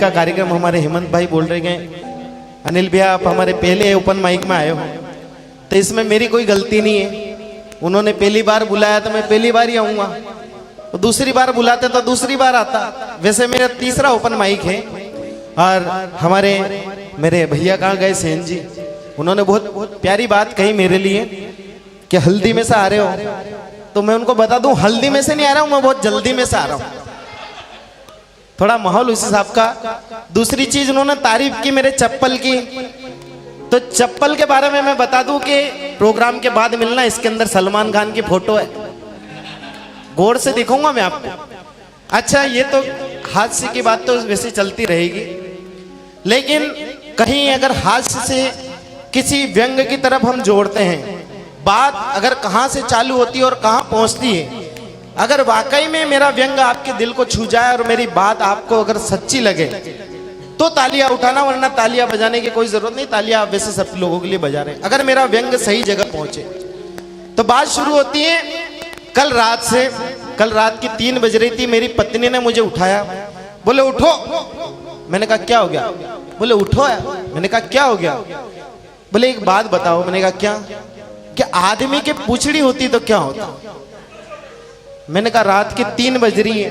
का कार्यक्रम हमारे हेमंत भाई बोल रहे हैं, अनिल भैया आप हमारे पहले ओपन माइक में आए हो, तो इसमें मेरी कोई गलती नहीं है। उन्होंने पहली बार बुलाया तो मैं पहली बार ही आऊँगा, तो दूसरी बार बुलाते तो दूसरी बार आता। वैसे मेरा तीसरा ओपन माइक है। और हमारे मेरे भैया कहाँ गए सेन जी, उन्होंने बहुत प्यारी बात कही मेरे लिए कि हल्दी में से आ रहे हो, तो मैं उनको बता दूं हल्दी में से नहीं आ रहा हूं, मैं बहुत जल्दी में से आ रहा हूं। थोड़ा माहौल उस हिसाब का। दूसरी चीज उन्होंने तारीफ की मेरे चप्पल की, तो चप्पल के बारे में मैं बता दूं कि प्रोग्राम के बाद मिलना, इसके अंदर सलमान खान की फोटो है, गौर से दिखाऊंगा मैं आपको। अच्छा ये तो हास्य की बात तो वैसे चलती रहेगी, लेकिन कहीं अगर हास्य से किसी व्यंग की तरफ हम जोड़ते हैं, बात अगर कहां से चालू होती है और कहां पहुंचती है, अगर वाकई में मेरा व्यंग आपके दिल को छू जाए और मेरी बात आपको अगर सच्ची लगे तो तालियां उठाना, वरना तालियां बजाने की कोई जरूरत नहीं। तालियां आप वैसे सब लोगों के लिए बजा रहे हैं। अगर मेरा व्यंग सही जगह पहुंचे तो बात शुरू होती है कल रात से। कल रात की 3 बज रही थी, मेरी पत्नी ने मुझे उठाया, बोले उठो। मैंने कहा क्या हो गया? बोले उठो है। मैंने कहा क्या हो गया? बोले एक बात बताओ। मैंने कहा क्या? कि आदमी की पूछड़ी होती तो क्या होता? मैंने कहा रात की 3 बज रही है,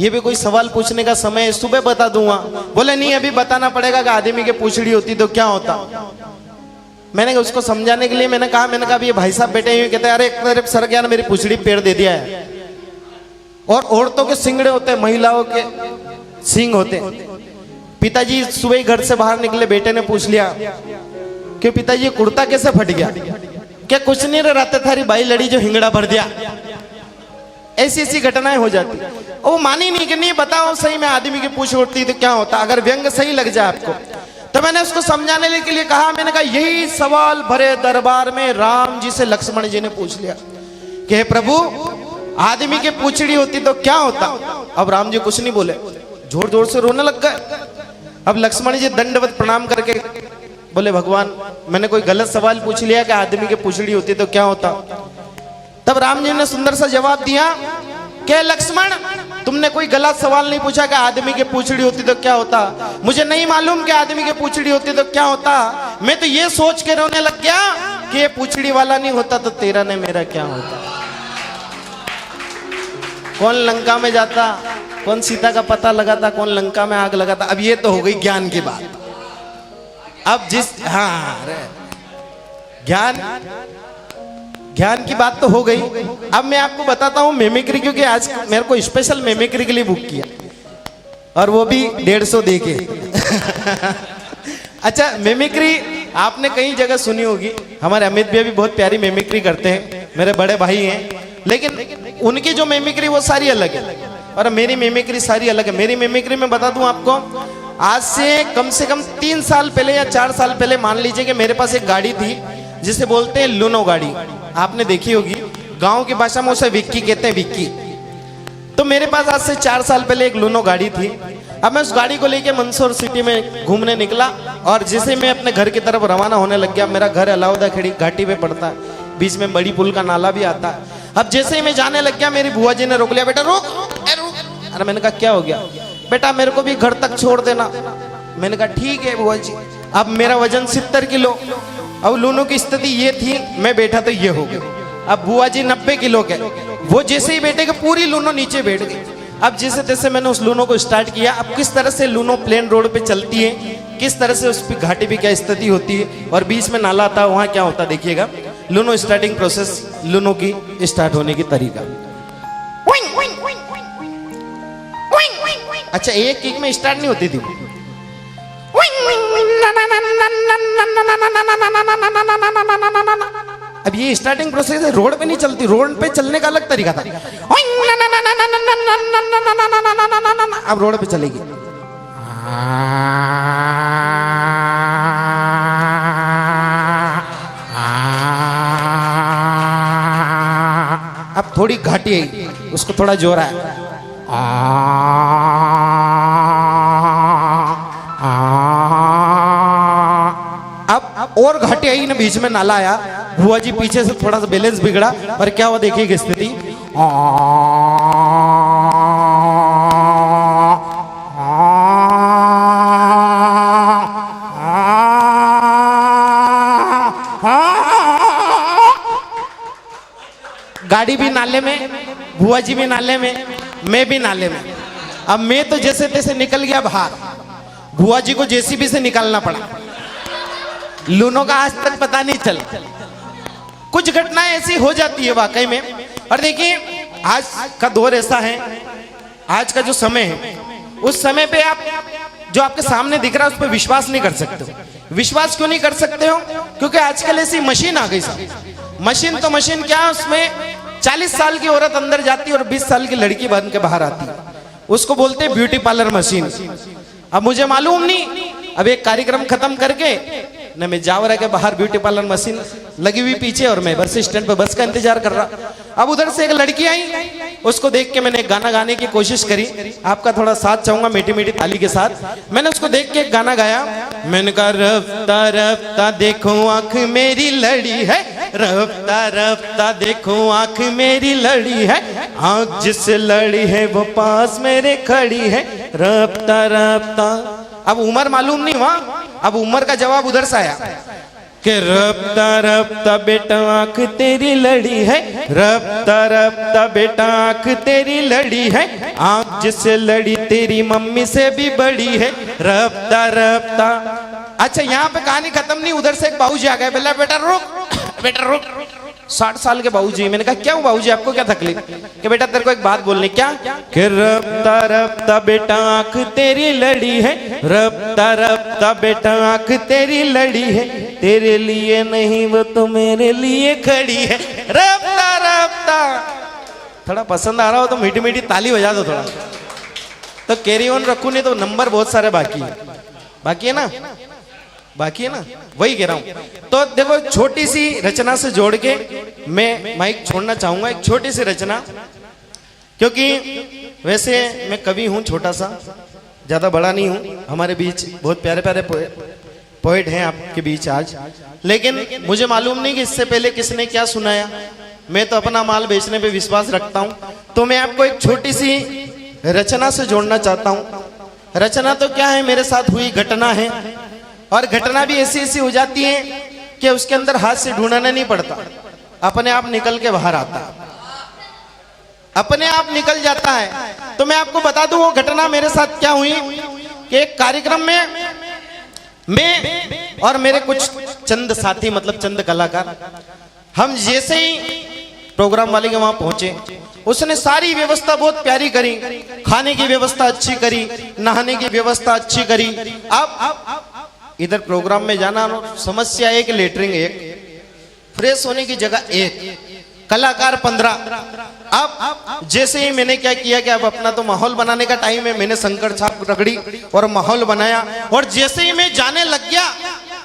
ये भी कोई सवाल पूछने का समय है? सुबह बता दूंगा। बोले नहीं अभी बताना पड़ेगा कि आदमी की पूछड़ी होती तो क्या होता। मैंने उसको समझाने के लिए मैंने कहा ये भाई साहब बैठे हुए कहते हैं अरे एक तरफ सर गया ना, मेरी पूछड़ी पेड़ दे दिया है। और औरतों के सिंगड़े होते हैं, महिलाओं के सिंग होते हैं। पिताजी सुबह घर से बाहर निकले, बेटे ने पूछ लिया कि पिताजी ये कुर्ता कैसे फट गया? क्या कुछ नहीं रे, रात थारी बाई लड़ी जो हिंगड़ा भर दिया। ऐसी ऐसी घटनाएं हो जाती। वो मानी नहीं कि नहीं बताओ सही में आदमी की पूछ उठती तो क्या होता, अगर व्यंग सही लग जाए आपको। तो मैंने उसको समझाने के लिए कहा, मैंने कहा यही सवाल भरे दरबार में राम जी से लक्ष्मण जी ने पूछ लिया कि हे प्रभु आदमी की पूछड़ी होती तो क्या होता। अब राम जी कुछ नहीं बोले, जोर जोर से रोने लग गए। अब लक्ष्मण जी दंडवत प्रणाम करके बोले भगवान मैंने कोई गलत सवाल पूछ लिया कि आदमी की पूछड़ी होती तो क्या होता। तब राम जी ने सुंदर सा जवाब दिया कि लक्ष्मण तुमने कोई गलत सवाल नहीं पूछा कि आदमी की पूछड़ी होती तो क्या होता। मुझे नहीं मालूम कि आदमी की पूछड़ी होती तो क्या होता। मैं तो ये सोच के रोने लग गया कि ये पूछड़ी वाला नहीं होता तो तेरा ने मेरा क्या होता। कौन लंका में जाता, कौन सीता का पता लगाता, कौन लंका में आग लगाता। अब ये तो हो गई ज्ञान की बात। अब जिस ज्ञान की बात तो हो गई। अब मैं आपको बताता हूं मेमिक्री, क्योंकि आज मेरे को स्पेशल मेमिक्री के लिए बुक किया और वो भी 150 दे के। अच्छा मेमिक्री आपने कई जगह सुनी होगी, हमारे अमित भैया भी बहुत प्यारी मेमिक्री करते हैं, मेरे बड़े भाई हैं, लेकिन उनकी जो मेमिक्री वो सारी अलग है और मेरी मेमिक्री सारी अलग है। मेरी मेमिक्री में बता दूं आपको, आज से कम 3 साल पहले या 4 साल पहले मान लीजिए कि मेरे पास एक गाड़ी थी जिसे बोलते हैं लूनो गाड़ी, आपने देखी होगी। गांव की भाषा में उसे विक्की कहते हैं, विक्की। तो मेरे पास आज से 4 साल पहले एक लूनो गाड़ी थी। अब मैं उस गाड़ी को लेके मंदसौर सिटी में घूमने निकला और जैसे मैं अपने घर की तरफ रवाना होने लग गया, मेरा घर अलाउद्दीन खड़ी घाटी पे पड़ता है, बीच में बड़ी पुल का नाला भी आता है। अब जैसे ही मैं जाने लग गया मेरी बुआ जी ने रोक लिया, बेटा रोक। अरे मैंने कहा क्या हो गया? बेटा मेरे को भी घर तक छोड़ देना। मैंने कहा ठीक है बुआ जी। अब मेरा वजन 70 किलो। अब लूनो की स्थिति ये थी, मैं बैठा तो ये हो गया। अब बुआ जी 90 किलो के, वो जैसे ही बैठे पूरी लूनो नीचे बैठ गई। अब जैसे तैसे मैंने उस लूनो को स्टार्ट किया। अब किस तरह से लूनो प्लेन रोड पे चलती है, किस तरह से उस घाटी पे क्या स्थिति होती है और बीच में नाला आता है वहां क्या होता देखिएगा। लूनो स्टार्टिंग प्रोसेस, लूनो की स्टार्ट होने की तरीका। अच्छा एक किक में स्टार्ट नहीं होती थी। अब ये स्टार्टिंग प्रोसेस है, रोड पे नहीं चलती, रोड पे चलने का अलग तरीका था। अब रोड पे चलेगी। अब थोड़ी घाटी है, उसको थोड़ा जोर है। अब और घाटी आई ना, बीच में नाला आया। बुआ जी पीछे से थोड़ा सा बैलेंस बिगड़ा और क्या हुआ देखिए स्थिति। गाड़ी भी नाले में, बुआ जी भी नाले में, मैं भी नाले में। अब मैं तो जैसे तैसे निकल गया बाहर, बुआ जी को जेसीबी से निकालना पड़ा। लूनों का आज तक पता नहीं चला। कुछ घटनाएं ऐसी हो जाती है वाकई में। और देखिए आज का दौर ऐसा है, आज का जो समय है, उस समय पे आप जो आपके सामने दिख रहा है उस पर विश्वास नहीं कर सकते हो। विश्वास क्यों नहीं कर सकते हो? क्योंकि आजकल ऐसी मशीन आ गई साहब। मशीन तो मशीन क्या है, उसमें 40 साल की औरत अंदर जाती है और 20 साल की लड़की बन के बाहर आती है। उसको बोलते हैं ब्यूटी पार्लर मशीन। अब मुझे मालूम नहीं, अब एक कार्यक्रम खत्म करके न मैं जावरा के बाहर ब्यूटी पार्लर मशीन लगी हुई पीछे और मैं बस स्टैंड पे बस का इंतजार कर रहा। अब उधर से एक लड़की आई, उसको देख के मैंने एक गाना गाने की कोशिश करी। आपका थोड़ा साथ चाहूंगा मीठी मीठी ताली के साथ। मैंने उसको देख के एक गाना गाया। मैंने कहा रफ्ता रफ्ता देखो आंख मेरी लड़ी है, रफ्ता रफ्ता देखो आंख मेरी लड़ी है, आंख जिससे लड़ी है वो पास मेरे खड़ी है, रफ्ता रफ्ता। अब उम्र मालूम नहीं हुआ, अब उम्र का जवाब उधर से आया कि रफ्ता रफ्ता बेटा आंख तेरी लड़ी है, रफ्ता रफ्ता बेटा आंख तेरी लड़ी है, आंख जिससे लड़ी तेरी मम्मी से भी बड़ी है, रफ्ता रफ्ता। अच्छा यहाँ पे कहानी खत्म नहीं, उधर से एक बाबूजी आ गए। बोला बेटा रुक, बेटा रुक। 60 साल के बाबूजी। मैंने कहा क्या हुआ बाबूजी, आपको क्या तकलीफ? कि बेटा तेरे को एक बात बोलनी। क्या? कि रफ्ता रफ्ता बेटा आंख तेरी लड़ी है, रफ्ता रफ्ता बेटा आंख तेरी लड़ी है, तेरे लिए नहीं वो तो मेरे लिए खड़ी है, रफ्ता रफ्ता। थोड़ा पसंद आ रहा हो तो मीठी मीठी ताली बजा दो थोड़ा। तो कैरी ऑन रखू, नहीं तो नंबर बहुत सारे बाकी है। बाकी है ना, बाकी है ना, वही कह रहा हूं। तो देखो छोटी सी रचना से जोड़ के मैं माइक छोड़ना चाहूंगा। एक छोटी सी रचना, क्योंकि वैसे मैं कवि हूं, छोटा सा, ज्यादा बड़ा नहीं हूं। हमारे बीच बहुत प्यारे प्यारे पोएट हैं आपके बीच आज, लेकिन मुझे मालूम नहीं कि इससे पहले किसने क्या सुनाया। मैं तो अपना माल बेचने पे विश्वास रखता हूं। तो मैं आपको एक छोटी सी रचना से जोड़ना चाहता हूं। रचना तो क्या है, मेरे साथ हुई घटना है, और घटना भी ऐसी ऐसी हो जाती है कि उसके अंदर हाथ से ढूंढना नहीं पड़ता, अपने आप निकल के बाहर आता, अपने आप निकल जाता है। तो मैं आपको बता दूं वो घटना मेरे साथ क्या हुई कि एक कार्यक्रम में मैं और मेरे कुछ चंद साथी, मतलब चंद कलाकार, हम जैसे ही प्रोग्राम वाले के वहां पहुंचे, उसने सारी व्यवस्था बहुत प्यारी करी, खाने की व्यवस्था अच्छी करी, नहाने की व्यवस्था अच्छी करी। अब इधर प्रोग्राम में जाना समस्या एक, लेटरिंग एक, फ्रेश होने की जगह एक, कलाकार 15। अब जैसे ही मैंने क्या किया कि अब अपना तो माहौल बनाने का टाइम है, मैंने शंकर छाप रगड़ी और माहौल बनाया। और जैसे ही मैं जाने लग गया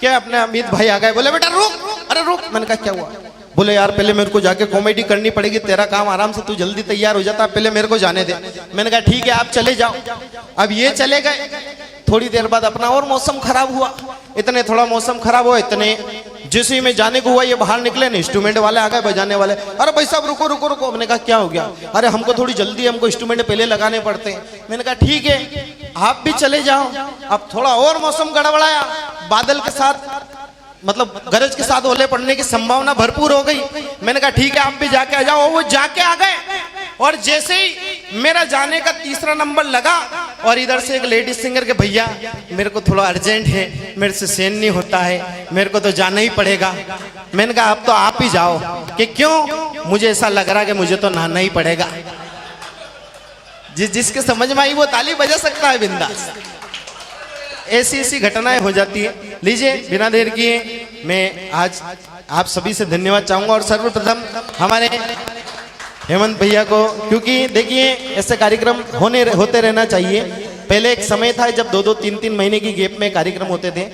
कि अपने अमित भाई आ गए। बोले बेटा रुक, अरे रुक। मैंने कहा क्या हुआ? बोले यार पहले मेरे को जाके कॉमेडी करनी पड़ेगी, तेरा काम आराम से, तू जल्दी तैयार हो जाता, पहले मेरे को जाने दे। मैंने कहा ठीक है आप चले जाओ। अब ये चले गए। थोड़ी देर बाद अपना और मौसम खराब हुआ, इतने थोड़ा मौसम खराब हुआ, इतने जैसे ही मैं जाने को हुआ ये बाहर निकले ना, इंस्ट्रूमेंट वाले आ गए, बजाने वाले। अरे भाई साहब रुको रुको रुको। मैंने कहा क्या हो गया? अरे हमको थोड़ी जल्दी, हमको इंस्ट्रूमेंट पहले लगाने पड़ते हैं। मैंने कहा ठीक है आप भी चले जाओ। अब थोड़ा और मौसम गड़बड़ाया, बादल के साथ, मतलब गरज के साथ ओले पड़ने की संभावना भरपूर हो गई। मैंने कहा ठीक है आप भी जाके आ जाओ। वो जाके आ गए, और जैसे ही मेरा जाने का तीसरा नंबर लगा, और इधर से एक लेडी सिंगर के भैया मेरे को थोड़ा अर्जेंट है, मेरे से सहन नहीं होता है, मेरे को तो जाना ही पड़ेगा। मैंने कहा अब तो आप ही जाओ। कि क्यों? मुझे ऐसा लग रहा कि मुझे तो नहाना ही पड़ेगा। जिसके समझ में आई वो ताली बजा सकता है बिंदास। ऐसी ऐसी घटनाएं हो जाती है। लीजिए बिना देर किए मैं आज आप सभी से धन्यवाद चाहूंगा, और सर्वप्रथम हमारे हेमंत भैया को, क्योंकि देखिए ऐसे कार्यक्रम होते रहना चाहिए। पहले एक समय था जब 2-2, 3-3 महीने की गैप में कार्यक्रम होते थे,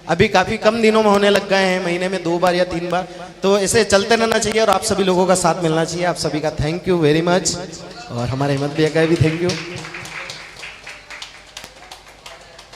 अभी काफी कम दिनों में होने लग गए हैं, महीने में 2 बार या 3 बार। तो ऐसे चलते रहना चाहिए, और आप सभी लोगों का साथ मिलना चाहिए। आप सभी का थैंक यू वेरी मच, और हमारे हेमंत भैया का भी थैंक यू।